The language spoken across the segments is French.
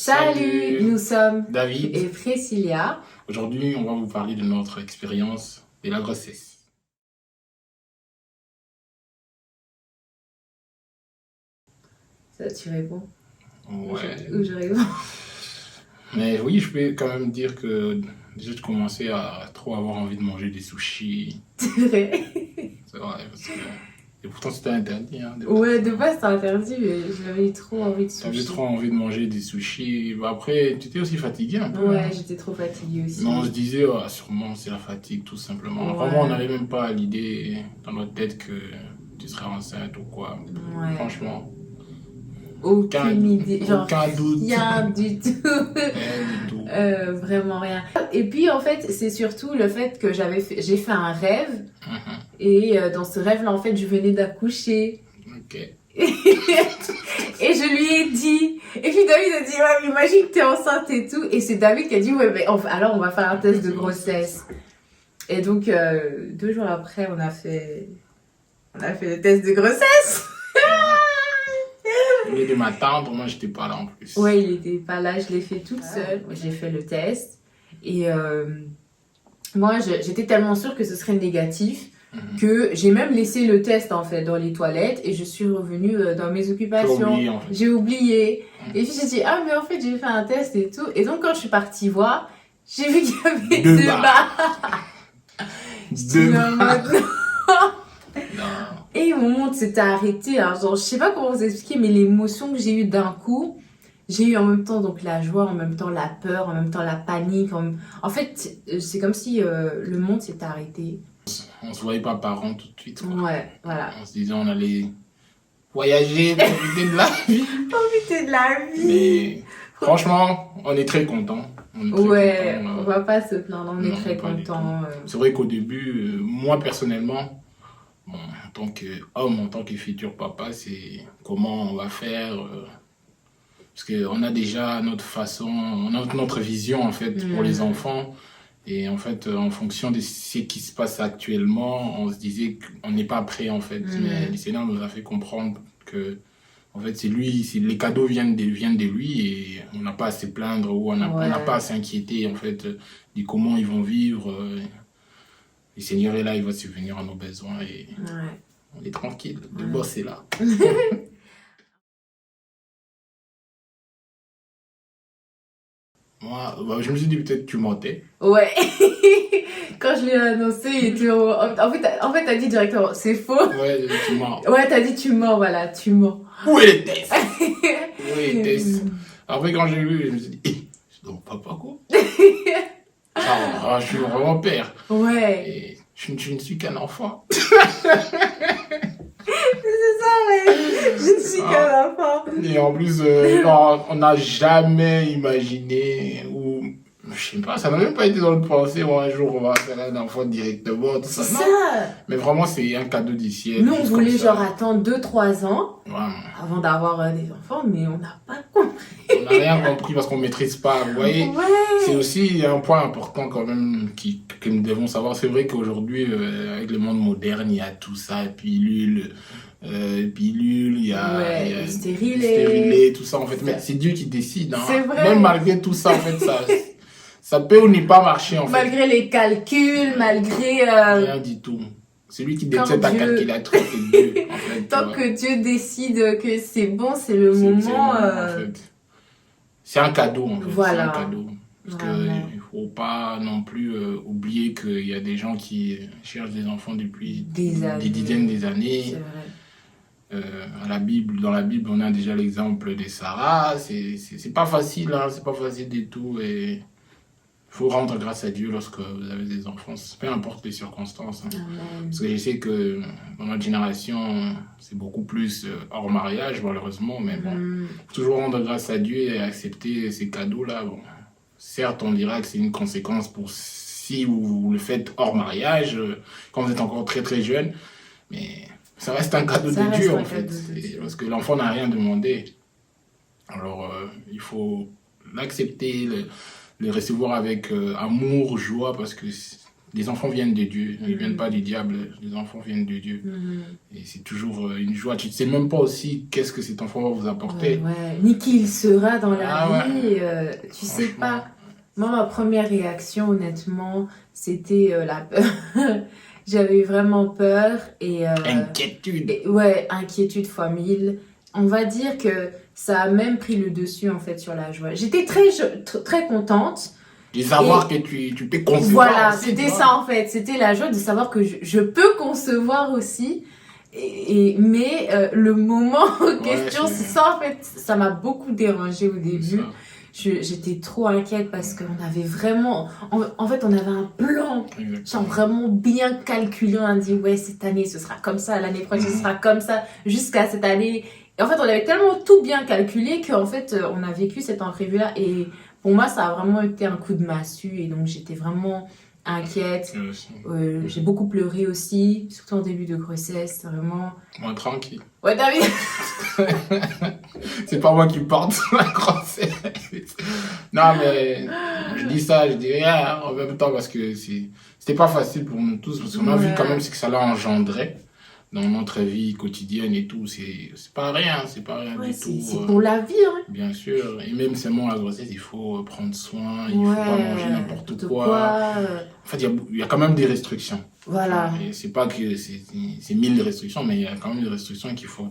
Salut, nous sommes David et Priscilla. Aujourd'hui, on va vous parler de notre expérience de la grossesse. Ça, tu réponds? Ouais. Ou je réponds? Mais oui, je peux quand même dire que déjà, je commençais à trop avoir envie de manger des sushis. C'est vrai. C'est vrai, parce que... Et pourtant, c'était interdit. Hein, Ouais, de base, c'est interdit, mais j'avais trop envie de J'avais sushi. trop envie de manger des sushis. Bah, après, tu étais aussi fatigué un peu. Ouais, Hein. j'étais trop fatiguée aussi. Mais on se disait, ah, sûrement, c'est la fatigue, tout simplement. Ouais. Vraiment, on n'avait même pas l'idée dans notre tête que tu serais enceinte ou quoi. Ouais. Franchement. Aucune idée. Genre, aucun doute. rien du tout. Rien du tout. Vraiment rien. Et puis, en fait, c'est surtout le fait que j'ai fait un rêve. Mhm. Et dans ce rêve-là, en fait, je venais d'accoucher. Ok. Et je lui ai dit. Et puis David a dit, ouais, mais imagine que t'es enceinte et tout. Et c'est David qui a dit, ouais, mais alors on va faire un test de grossesse. Et donc, 2 jours après, on a fait le test de grossesse. Au lieu de m'attendre, moi j'étais pas là en plus. Ouais, il était pas là, je l'ai fait toute seule. J'ai fait le test. Et moi, j'étais tellement sûre que ce serait négatif. Que j'ai même laissé le test en fait dans les toilettes et je suis revenue dans mes occupations. Oublié, en fait. J'ai oublié. Et puis j'ai dit, ah mais en fait j'ai fait un test et tout. Et donc quand je suis partie voir, j'ai vu qu'il y avait 2 barres. Deux barres. Non. Et mon monde s'était arrêté. Alors, genre, je sais pas comment vous expliquer, mais l'émotion que j'ai eue d'un coup, j'ai eu en même temps donc la joie, en même temps la peur, en même temps la panique. En fait, c'est comme si le monde s'était arrêté. On se voyait pas parents tout de suite. Quoi. Ouais, voilà. On se disait on allait voyager, profiter de la vie. Profiter de la vie. Mais franchement, on est très contents. Ouais, on va pas se plaindre, on est très contents. C'est vrai qu'au début, moi personnellement, bon, en tant qu'homme, en tant que futur papa, c'est comment on va faire. Parce qu'on a déjà notre façon, on a notre vision en fait pour les enfants. Et en fait, en fonction de ce qui se passe actuellement, on se disait qu'on n'est pas prêt en fait. Mais le Seigneur nous a fait comprendre que en fait, les cadeaux viennent de lui et on n'a pas à se plaindre ou on n'a pas à s'inquiéter en fait de comment ils vont vivre. Le Seigneur est là, il va subvenir à nos besoins et on est tranquille. Le boss est là. Moi, je me suis dit peut-être que tu mentais. Ouais. Quand je l'ai annoncé, il était en fait, t'as dit directement, c'est faux. Ouais, tu mens. Ouais, t'as dit tu mens, voilà, tu mens. Où est les tests? Où est les tests? Après, quand j'ai lu, je me suis dit, c'est donc papa quoi? Je suis vraiment père. Ouais. Et je ne suis qu'un enfant. C'est ça, ouais. Je ne suis qu'un enfant. Et en plus, on n'a jamais imaginé, ou je sais pas, ça n'a même pas été dans notre pensée, un jour on va faire un enfant directement, tout ça. C'est Non. ça. Mais vraiment, c'est un cadeau du ciel. Nous, on voulait genre attendre 2-3 ans avant d'avoir des enfants, mais on n'a pas compris. On n'a rien compris parce qu'on ne maîtrise pas. Vous voyez, c'est aussi un point important quand même que nous devons savoir. C'est vrai qu'aujourd'hui, avec le monde moderne, il y a tout ça, pilule, il y a stérilet, tout ça en fait. Mais c'est Dieu qui décide. Hein. C'est vrai. Même malgré tout ça, en fait, ça peut ou ne pas marcher en fait. Malgré les calculs, malgré... Rien du tout. Celui qui détient ta calculatrice, c'est Dieu. En fait, tant que Dieu décide que c'est bon, c'est le moment. En fait. C'est un cadeau en fait. Voilà. C'est un cadeau. Parce qu'il ne faut pas non plus oublier qu'il y a des gens qui cherchent des enfants depuis des dizaines d'années. C'est vrai. Dans la Bible, on a déjà l'exemple de Sarah. C'est pas facile, hein, c'est pas facile du tout. Et il faut rendre grâce à Dieu lorsque vous avez des enfants, peu importe les circonstances. Hein. Parce que je sais que dans notre génération, c'est beaucoup plus hors mariage, malheureusement. Mais bon, faut toujours rendre grâce à Dieu et accepter ces cadeaux-là. Bon. Certes, on dira que c'est une conséquence pour si vous le faites hors mariage, quand vous êtes encore très très jeune. Mais ça reste un cadeau de Dieu, en fait. Parce que l'enfant n'a rien demandé. Alors, il faut l'accepter, le recevoir avec amour, joie, parce que les enfants viennent de Dieu, ils ne viennent pas du diable, les enfants viennent de Dieu. Et c'est toujours une joie. Tu ne sais même pas aussi qu'est-ce que cet enfant va vous apporter. Ni qui il sera dans la vie, tu sais Franchement. pas. Moi, ma première réaction, honnêtement, c'était la peur. J'avais vraiment peur et... Inquiétude. Inquiétude fois 1000. On va dire que ça a même pris le dessus, en fait, sur la joie. J'étais très contente. De savoir que tu peux concevoir. Voilà, aussi, c'était tu vois. ça en fait. C'était la joie de savoir que je peux concevoir aussi. Mais le moment en question, c'est ça en fait. Ça m'a beaucoup dérangée au début. J'étais trop inquiète parce qu'on avait vraiment... En fait, on avait un plan. Genre vraiment bien calculé. On a dit, ouais, cette année, ce sera comme ça. L'année prochaine, ce sera comme ça. Jusqu'à cette année. Et en fait, on avait tellement tout bien calculé qu'en fait, on a vécu cet imprévu-là. Et pour moi, ça a vraiment été un coup de massue. Et donc, j'étais vraiment inquiète. J'ai beaucoup pleuré aussi, surtout en début de grossesse. Vraiment... Moi, tranquille. Ouais, David. C'est pas moi qui porte la grossesse. Non, mais je dis ça, je dis rien en même temps parce que c'était pas facile pour nous tous. Parce qu'on a vu quand même ce que ça l'a engendré dans notre vie quotidienne et tout. C'est pas rien, c'est pas rien du tout. C'est pour la vie, hein. Bien sûr. Et même seulement la grossesse, il faut prendre soin, il faut pas manger n'importe quoi. En fait, il y a quand même des restrictions. Voilà. Et c'est pas que c'est 1000 restrictions, mais il y a quand même des restrictions qu'il faut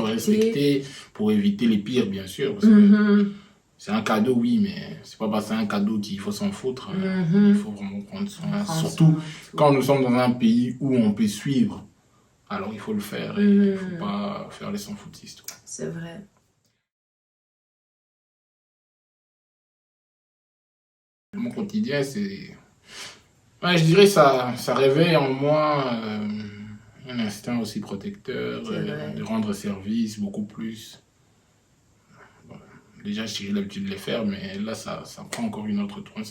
respecter pour éviter les pires, bien sûr. Parce que c'est un cadeau, oui, mais c'est pas parce que c'est un cadeau qu'il faut s'en foutre. Il faut vraiment prendre soin. Surtout quand nous sommes dans un pays où on peut suivre. Alors il faut le faire et il ne faut pas faire les sans-foutistes. C'est vrai. Mon quotidien, c'est... Ouais, je dirais ça réveille en moi un instinct aussi protecteur, de rendre service beaucoup plus. Voilà. Déjà, j'ai l'habitude de les faire, mais là, ça prend encore une autre tournure.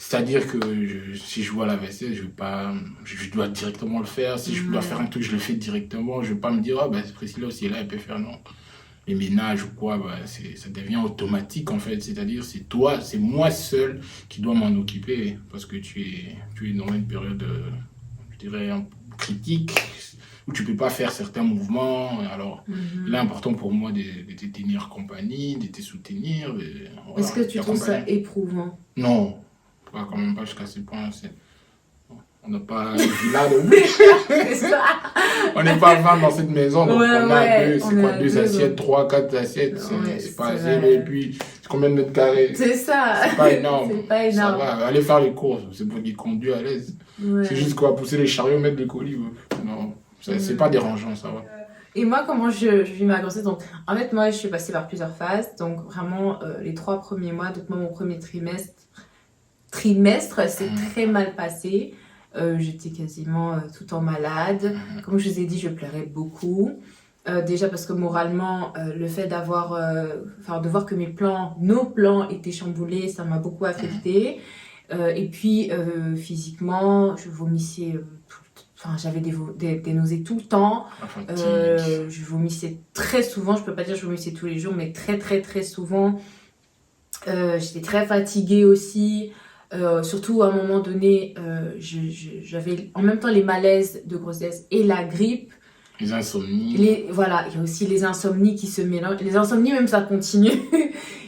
C'est-à-dire que si je vois la vaisselle, je dois directement le faire. Si je dois faire un truc, je le fais directement. Je ne vais pas me dire, Priscilla aussi est là, elle peut faire, non. Les ménages ou quoi, ça devient automatique en fait. C'est-à-dire, c'est moi seul qui dois m'en occuper parce que tu es dans une période, je dirais, critique où tu ne peux pas faire certains mouvements. Alors, il est important pour moi de te tenir compagnie, de te soutenir. Voilà, est-ce que tu trouves ça éprouvant? Non. Quand même pas jusqu'à ce point. On n'a pas là non plus. On n'est pas 20 dans cette maison, donc on a deux assiettes, 3, 4 assiettes, c'est pas assez. Et puis, combien de mètres carrés? C'est ça. C'est pas énorme. C'est pas énorme. Ça va, aller faire les courses, c'est pour qu'il conduit à l'aise. C'est juste quoi, pousser les chariots, mettre les colis. Non, c'est pas dérangeant, ça va. Et moi, comment je vis ma grossesse? Donc, en fait, moi, je suis passée par plusieurs phases. Donc, vraiment, les 3 premiers mois, donc moi, mon premier trimestre s'est très mal passé. J'étais quasiment tout le temps malade. Comme je vous ai dit, je pleurais beaucoup. Déjà parce que moralement, le fait de voir que nos plans étaient chamboulés, ça m'a beaucoup affectée. Et puis, physiquement, je vomissais, j'avais des nausées tout le temps. Je vomissais très souvent. Je peux pas dire que je vomissais tous les jours, mais très, très, très souvent. J'étais très fatiguée aussi. Surtout à un moment donné, j'avais en même temps les malaises de grossesse et la grippe. Les insomnies. Voilà, il y a aussi les insomnies qui se mélangent. Les insomnies, même ça continue.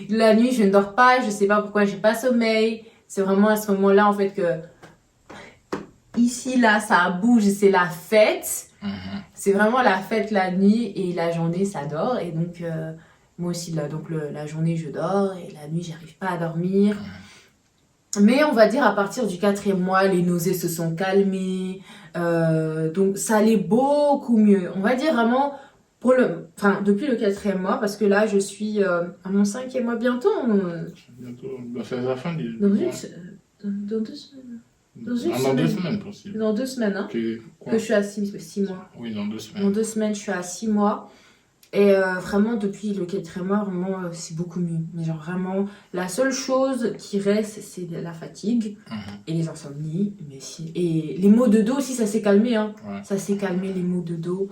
La nuit, je ne dors pas, je ne sais pas pourquoi, j'ai pas sommeil. C'est vraiment à ce moment-là, en fait, que ici, là, ça bouge, c'est la fête. C'est vraiment la fête la nuit et la journée, ça dort. Et donc, moi aussi, la journée, je dors et la nuit, j'arrive pas à dormir. Mais on va dire à partir du 4e mois, les nausées se sont calmées, donc ça allait beaucoup mieux. On va dire vraiment depuis le 4e mois, parce que là je suis à mon 5e mois bientôt. Bientôt, c'est la fin du dans 2 semaines. Dans 2 semaines, hein. Que je suis à 6 mois. Oui, dans 2 semaines. Dans 2 semaines, je suis à 6 mois. Et vraiment, depuis le 4e mois, vraiment, c'est beaucoup mieux. Mais genre, vraiment, la seule chose qui reste, c'est la fatigue et les insomnies. Et les maux de dos aussi, ça s'est calmé. Hein. Ça s'est calmé, les maux de dos.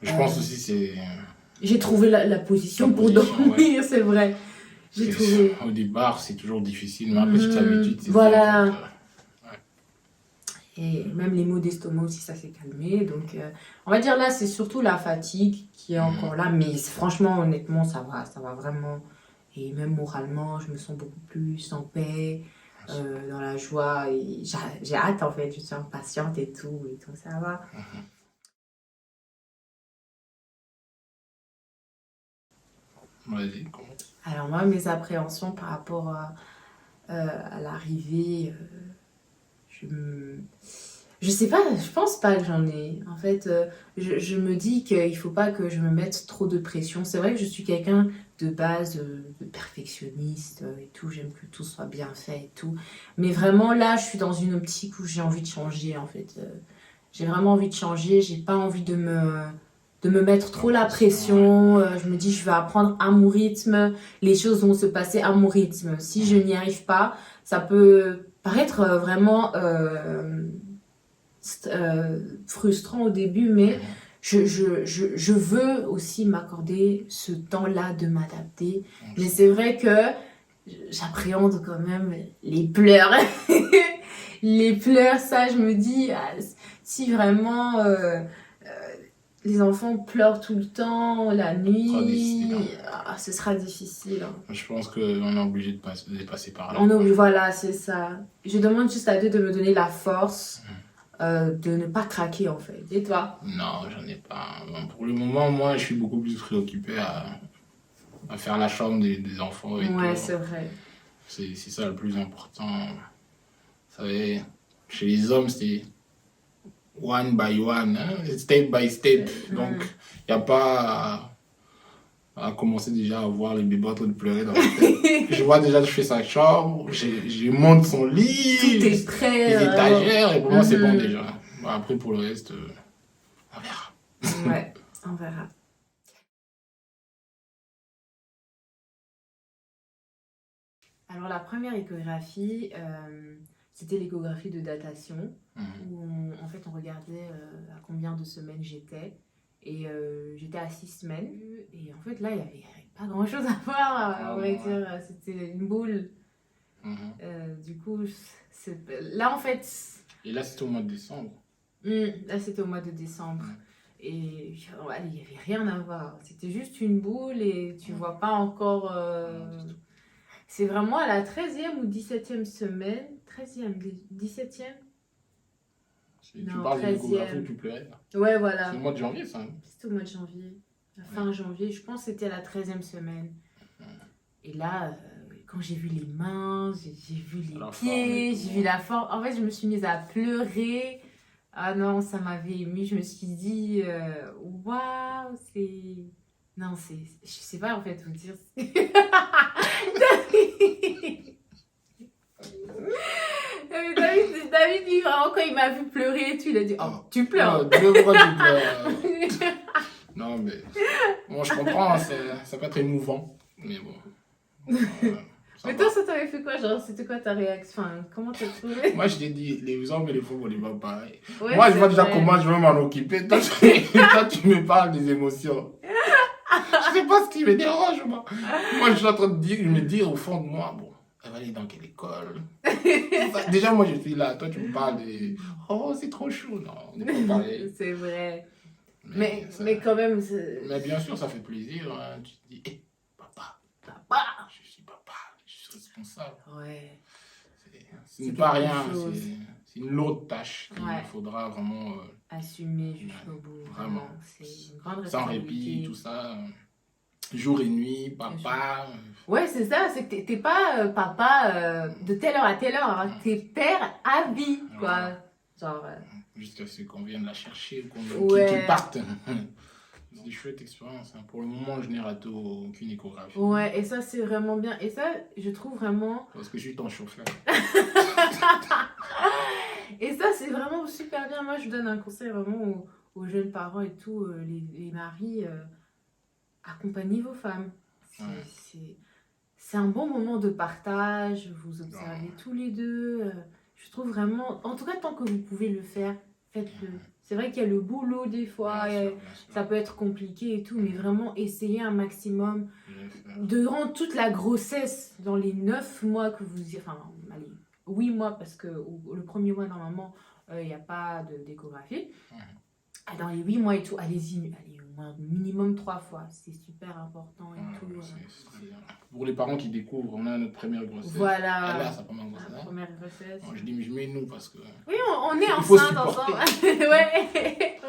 Je pense aussi c'est... J'ai trouvé la position pour dormir, c'est vrai. J'ai trouvé... Au départ, c'est toujours difficile, mais après, tu t'habitues. Voilà. Et même les maux d'estomac aussi, ça s'est calmé. Donc, on va dire là, c'est surtout la fatigue qui est encore là. Mais franchement, honnêtement, ça va vraiment. Et même moralement, je me sens beaucoup plus en paix, dans la joie. Et j'ai hâte, en fait. Je suis impatiente et tout. Et donc, ça va. Vas-y, commence. Alors, moi, mes appréhensions par rapport à l'arrivée, je sais pas, je pense pas que j'en ai. En fait, je me dis qu'il faut pas que je me mette trop de pression. C'est vrai que je suis quelqu'un de base, de perfectionniste et tout. J'aime que tout soit bien fait et tout. Mais vraiment, là, je suis dans une optique où j'ai envie de changer, en fait. J'ai vraiment envie de changer. J'ai pas envie de me mettre trop la pression. Je me dis, je vais apprendre à mon rythme. Les choses vont se passer à mon rythme. Si je n'y arrive pas, ça peut paraître vraiment frustrant au début, mais je veux aussi m'accorder ce temps-là de m'adapter. Mais c'est vrai que j'appréhende quand même les pleurs. Les pleurs, ça, je me dis, si vraiment les enfants pleurent tout le temps, la nuit, ce sera difficile. Hein. Je pense qu'on est obligé de passer par là. Voilà, c'est ça. Je demande juste à Dieu de me donner la force de ne pas craquer, en fait. Et toi? Non, j'en ai pas. Bon, pour le moment, moi, je suis beaucoup plus préoccupé à faire la chambre des enfants et Ouais, tout. c'est vrai. C'est ça le plus important. Vous savez, chez les hommes, c'est one by one, hein, step by step. Donc, il n'y a pas à commencer déjà à voir les bébés en train de pleurer dans la tête. Je vois déjà, je fais sa chambre, je monte son lit, Tout est prêt. les étagères, et pour moi, c'est bon déjà. Bon, après, pour le reste, on verra. Ouais, on verra. Alors, la première échographie, c'était l'échographie de datation, où en fait, on regardait à combien de semaines j'étais. Et j'étais à 6 semaines. Et en fait, là, il n'y avait pas grand-chose à voir, on va dire. C'était une boule. Du coup, là, en fait... Et là, c'était au mois de décembre. Là, c'était au mois de décembre. Et il n'y avait rien à voir. C'était juste une boule et tu vois pas encore... C'est vraiment à la 13e ou 17e semaine. 13e, 17e. Tu parles de l'échographie où tu pleurais là. Ouais, voilà. C'est au mois de janvier, ça. C'était au mois de janvier. Fin janvier. Je pense que c'était à la 13e semaine. Et là, quand j'ai vu les mains, j'ai vu les pieds, j'ai vu la forme. En fait, je me suis mise à pleurer. Ah non, ça m'avait émue. Je me suis dit, waouh, c'est... Non, c'est... Je sais pas en fait vous dire. David, lui, vraiment, quand il m'a vu pleurer, il a dit, oh, tu pleures. Pourquoi tu pleures? Non, mais... Bon, je comprends, ça peut être émouvant. Mais bon... Mais toi, ça t'avait fait quoi? Genre, c'était quoi ta réaction? Enfin, comment t'as trouvé? Moi, je t'ai dit, les hommes et les femmes, on n'est pas pareil. Ouais, moi, je vois déjà comment je vais m'en occuper. Toi, tu me parles des émotions. Je sais pas ce qui me dérange, moi. Moi, je suis en train de me dire au fond de moi, bon, elle va aller dans quelle école? Déjà, moi, je suis là. Toi, tu me parles de... Oh, c'est trop chaud. Non, on n'est pas pareil. C'est vrai. Mais quand même... Mais bien sûr, ça fait plaisir. Hein. Tu te dis, hé, papa. Je suis papa. Je suis responsable. Ouais. C'est pas rien. C'est une lourde tâche qu'il faudra vraiment... assumer jusqu'au bout. Vraiment. C'est une grande responsabilité. Sans répit, tout ça. Jour et nuit, papa. Ouais, c'est ça. C'est que t'es pas papa de telle heure à telle heure. Hein. T'es père à vie, quoi. Genre... Jusqu'à ce qu'on vienne la chercher, qu'ils partent. C'est des chouettes expériences. Hein. Pour le moment, je n'ai raté aucune échographie. Ouais, et ça, c'est vraiment bien. Et ça, je trouve vraiment... Parce que je suis ton chauffeur. Et ça, c'est vraiment super bien. Moi, je donne un conseil vraiment aux jeunes parents et tout, les maris, accompagnez vos femmes. C'est un bon moment de partage, vous observez tous les deux. Je trouve vraiment, en tout cas, tant que vous pouvez le faire, faites-le. C'est vrai qu'il y a le boulot des fois, bien sûr. Ça peut être compliqué et tout, mais vraiment essayez un maximum durant toute la grossesse, dans les 9 mois que vous... Enfin, allez, 8 mois, parce que le premier mois, normalement, il n'y a pas d'échographie. Dans les 8 mois et tout, allez-y, allez au moins minimum 3 fois. C'est super important et tout. C'est très bien. Pour les parents qui découvrent, on a notre première grossesse. Voilà. Elle a sa première grossesse. La première grossesse. Non, je dis, mais je mets nous parce que. Oui, on est il faut enceinte supporter. ensemble. Ouais.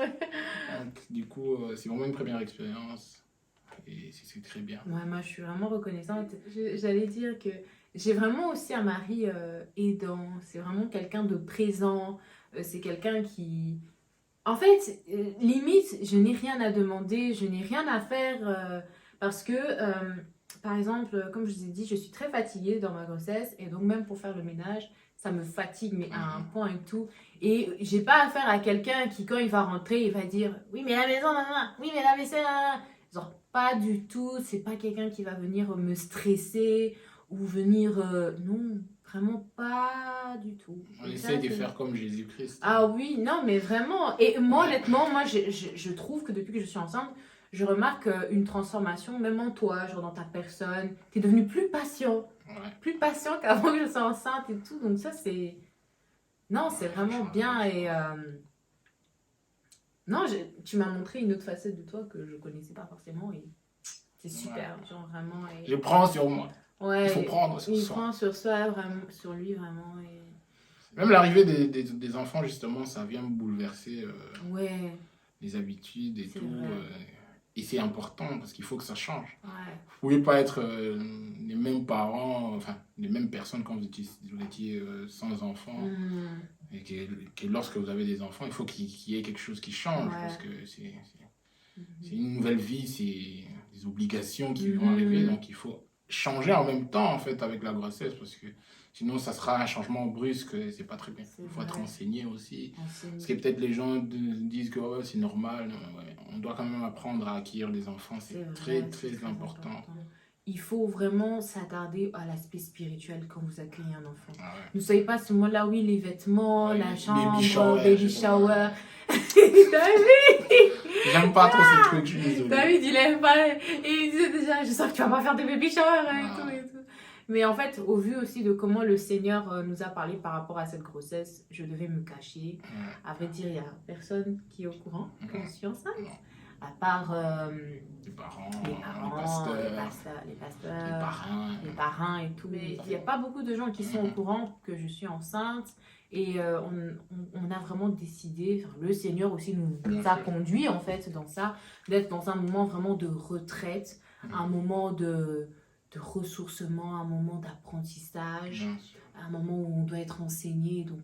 Donc, du coup, c'est vraiment une première expérience. Et c'est très bien. Ouais, moi, je suis vraiment reconnaissante. J'allais dire que j'ai vraiment aussi un mari aidant. C'est vraiment quelqu'un de présent. C'est quelqu'un qui... En fait, limite, je n'ai rien à demander, je n'ai rien à faire parce que, par exemple, comme je vous ai dit, je suis très fatiguée dans ma grossesse et donc même pour faire le ménage, ça me fatigue, mais à un point et tout. Et j'ai pas affaire à quelqu'un qui, quand il va rentrer, il va dire « Oui, mais la maison, maman, oui, mais la vaisselle, maman. » Genre, pas du tout, c'est pas quelqu'un qui va venir me stresser ou venir... non, vraiment pas du tout. On essaie de faire comme Jésus-Christ. Ah oui, non, mais vraiment. Et moi, honnêtement, moi, je trouve que depuis que je suis enceinte, je remarque une transformation, même en toi, genre dans ta personne. Tu es devenu plus patient. Plus patient qu'avant que je sois enceinte et tout. Donc ça, c'est... Non, c'est vraiment bien. Et non, tu m'as montré une autre facette de toi que je connaissais pas forcément. Et c'est super, genre vraiment. Et... Je prends sur moi. Ouais, il faut prendre sur il soi. prend sur soi, vraiment, sur lui, vraiment. Et... Même l'arrivée des enfants, justement, ça vient bouleverser ouais, les habitudes et c'est tout. vrai. Et c'est important parce qu'il faut que ça change. Ouais. Vous ne pouvez pas être les mêmes parents, enfin, les mêmes personnes quand vous étiez sans enfants. Et que lorsque vous avez des enfants, il faut qu'il y ait quelque chose qui change. Ouais. Parce que c'est une nouvelle vie, c'est des obligations qui vont arriver. Donc il faut changer en même temps, en fait, avec la grossesse. Parce que sinon, ça sera un changement brusque et c'est pas très bien. Il faut être enseigné aussi. Parce que peut-être les gens disent que oh, c'est normal. Ouais. On doit quand même apprendre à acquérir des enfants. C'est très, très important. Il faut vraiment s'attarder à l'aspect spirituel quand vous accueillez un enfant. Ah ouais. Ne soyez pas ce mot-là, oui, les vêtements, Ouais, la chambre, baby shower. J'aime pas trop ces trucs, je suis désolée. David, il aime pas. Et il disait déjà, je sens que tu vas pas faire des baby showers et tout. Mais en fait, au vu aussi de comment le Seigneur nous a parlé par rapport à cette grossesse, je devais me cacher. À vrai dire, il n'y a personne qui est au courant que je suis enceinte. À part les parents, les pasteurs, les parrains et tout. Mais il n'y a pas beaucoup de gens qui sont au courant que je suis enceinte. Et on a vraiment décidé, enfin, le Seigneur aussi nous a conduit en fait dans ça, d'être dans un moment vraiment de retraite, un moment de ressourcement, un moment d'apprentissage, un moment où on doit être enseigné. Donc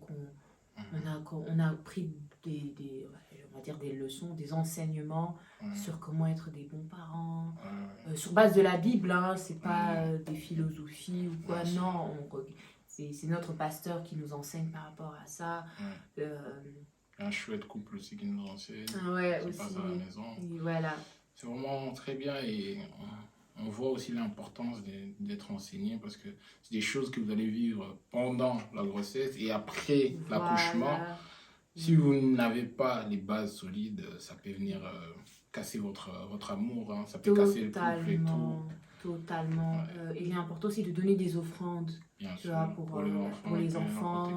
on a pris on va dire des leçons, des enseignements sur comment être des bons parents, sur base de la Bible, hein, c'est pas des philosophies ou quoi, non, c'est notre pasteur qui nous enseigne par rapport à ça. Un chouette couple aussi qui nous enseigne, ouais, qui aussi. passe à la maison. Et voilà. C'est vraiment très bien et on voit aussi l'importance d'être enseigné parce que c'est des choses que vous allez vivre pendant la grossesse et après l'accouchement. Si vous n'avez pas les bases solides, ça peut venir casser votre amour, hein. Ça peut casser le couple et tout. Totalement. Il est important aussi de donner des offrandes. Bien tu sûr, vois, pour les enfants.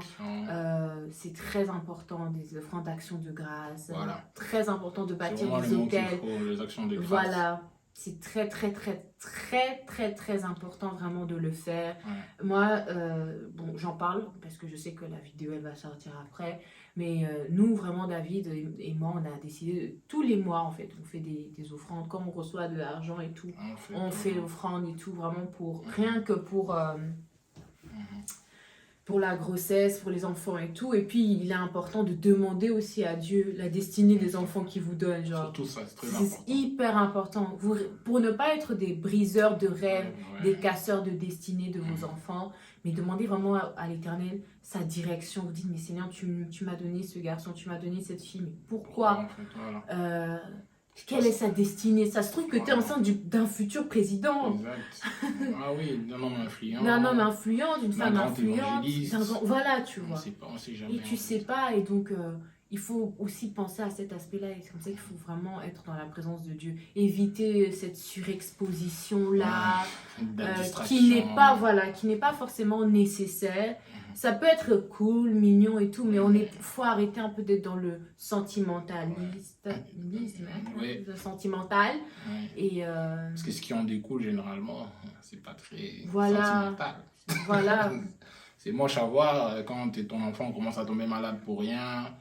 C'est très important, des offrandes d'action de grâce. Voilà. Très important de bâtir des hôtels. Les actions de grâce. Voilà. C'est très, très, très, très, très, très important vraiment de le faire. Moi, bon, j'en parle parce que je sais que la vidéo, elle va sortir après. Mais nous, vraiment, David et moi, on a décidé, tous les mois, en fait, on fait des offrandes. Quand on reçoit de l'argent et tout, on fait l'offrande et tout, vraiment pour, rien que pour la grossesse, pour les enfants et tout. Et puis, il est important de demander aussi à Dieu la destinée des enfants qu'il vous donne. Genre, surtout ça, c'est très important. C'est hyper important. Pour ne pas être des briseurs de rêves, des casseurs de destinée de vos enfants, mais demandez vraiment à l'Éternel sa direction. Vous dites, mais Seigneur, tu m'as donné ce garçon, tu m'as donné cette fille, mais pourquoi quelle est sa destinée? Ça se trouve que tu es enceinte d'un futur président. Exact. Ah oui, d'un homme influent. D'un homme influent, d'une femme influente. Voilà, tu vois. On sait jamais. Et tu sais pas, et donc il faut aussi penser à cet aspect-là. Et c'est comme ça qu'il faut vraiment être dans la présence de Dieu. Éviter cette surexposition-là, qui n'est pas forcément nécessaire. Ça peut être cool, mignon et tout, mais faut arrêter un peu d'être dans le sentimentalisme, Ouais. le sentimental. Ouais. Et Parce que ce qui en découle généralement, c'est pas très voilà, sentimental. voilà. C'est moche à voir quand ton enfant commence à tomber malade pour rien.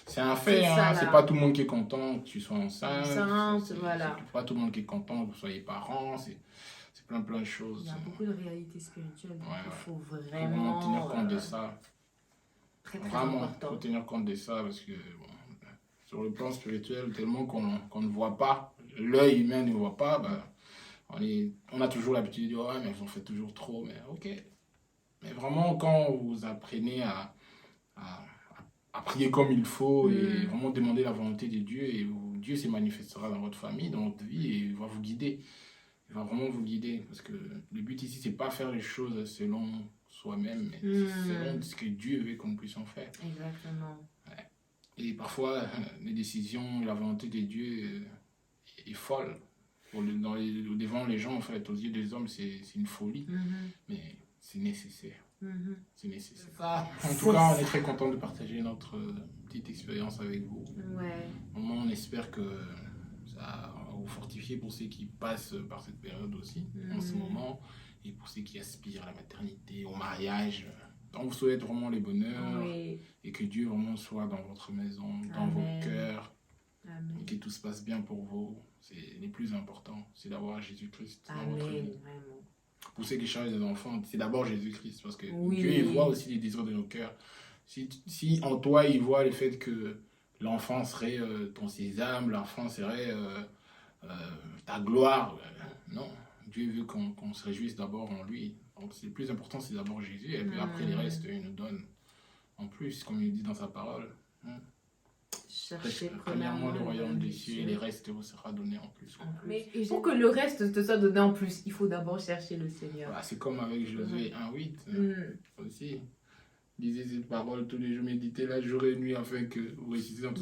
C'est un fait, C'est ça, hein. là. C'est pas tout le monde qui est content que tu sois enceinte. Voilà. C'est pas tout le monde qui est content que vous soyez parents. C'est plein de choses. Il y a beaucoup de réalités spirituelles, donc il faut Faut vraiment tenir compte de ça. très Vraiment, important. faut tenir compte de ça parce que bon, sur le plan spirituel, tellement qu'on ne voit pas, l'œil humain ne voit pas, bah, on a toujours l'habitude de dire ouais, mais ils ont fait toujours trop, mais ok. Mais vraiment, quand vous apprenez à prier comme il faut et vraiment demander la volonté de Dieu, et Dieu se manifestera dans votre famille, dans votre vie, et il va vous guider. Il va vraiment vous guider. Parce que le but ici, c'est pas faire les choses selon soi-même, mais selon ce que Dieu veut que nous puissions faire. Exactement. Ouais. Et parfois, les décisions, la volonté de Dieu est folle. Devant les gens, en fait, aux yeux des hommes, c'est une folie. Mais c'est nécessaire. C'est nécessaire. En tout cas, on est très content de partager notre petite expérience avec vous. Ouais. Vraiment, on espère que ça va vous fortifier pour ceux qui passent par cette période aussi, en ce moment, et pour ceux qui aspirent à la maternité, au mariage. On vous souhaite vraiment le bonheur, et que Dieu vraiment soit dans votre maison, dans vos cœurs, et que tout se passe bien pour vous. C'est le plus important, c'est d'avoir Jésus-Christ dans votre vie. Vraiment. Pour ceux qui cherchent des enfants, c'est d'abord Jésus-Christ, parce que Oui. Dieu, il voit aussi les désirs de nos cœurs. Si en toi, il voit le fait que l'enfant serait ton sésame, l'enfant serait ta gloire, non. Dieu veut qu'on se réjouisse d'abord en lui. Donc le plus important, c'est d'abord Jésus, et puis après, le reste, il nous donne en plus, comme il dit dans sa parole. Cherchez Premièrement le royaume des cieux, et les restes vous sera donné en plus. Mais pour que le reste te soit donné en plus, il faut d'abord chercher le Seigneur. Voilà, c'est comme avec Josué 1:8 aussi. Lisez cette parole tous les jours, méditez la jour et nuit afin que vous réussissiez dans tout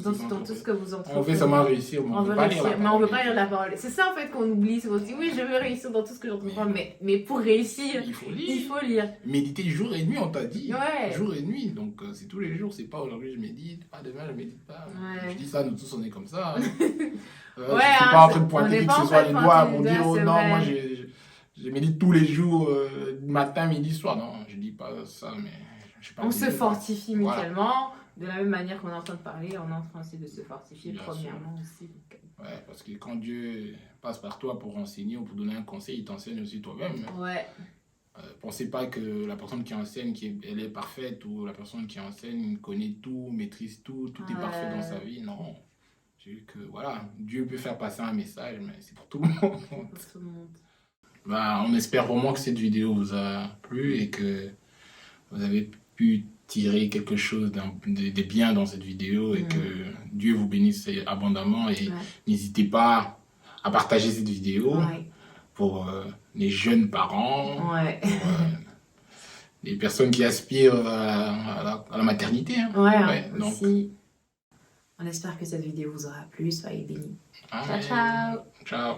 ce que vous entreprenez. On veut seulement réussir, mais on veut pas lire la parole. Mais on veut pas lire la parole. C'est ça en fait qu'on oublie. C'est aussi, oui, je veux réussir dans tout ce que j'entreprends, mais pour réussir, il faut lire. Il faut lire. Méditer jour et nuit, on t'a dit. Ouais. Jour et nuit, donc c'est tous les jours, c'est pas aujourd'hui je médite, pas demain je médite pas. Ouais. Je dis ça, nous tous on est comme ça. Je Ouais, suis pas en train de pointer qui que ce soit les doigts pour dire oh non, moi je médite tous les jours, matin, midi, soir. Non, je dis pas ça, mais je sais pas. On se fortifie mutuellement. De la même manière qu'on est en train de parler, on est en train aussi de se fortifier premièrement aussi. Ouais, parce que quand Dieu passe par toi pour enseigner ou pour donner un conseil, il t'enseigne aussi toi-même. Ouais. Pensez pas que la personne qui enseigne, elle est parfaite, ou la personne qui enseigne connaît tout, maîtrise tout est parfait dans sa vie. Non. Que voilà, Dieu peut faire passer un message, mais c'est pour tout le monde. Pour tout le monde. Bah, on espère vraiment que cette vidéo vous a plu et que vous avez pu tirer quelque chose de bien dans cette vidéo, et que Dieu vous bénisse abondamment, et n'hésitez pas à partager cette vidéo pour les jeunes parents, pour les personnes qui aspirent à la maternité. Hein. Donc, aussi. On espère que cette vidéo vous aura plu. Soyez bénis. Ciao, ciao. Ciao.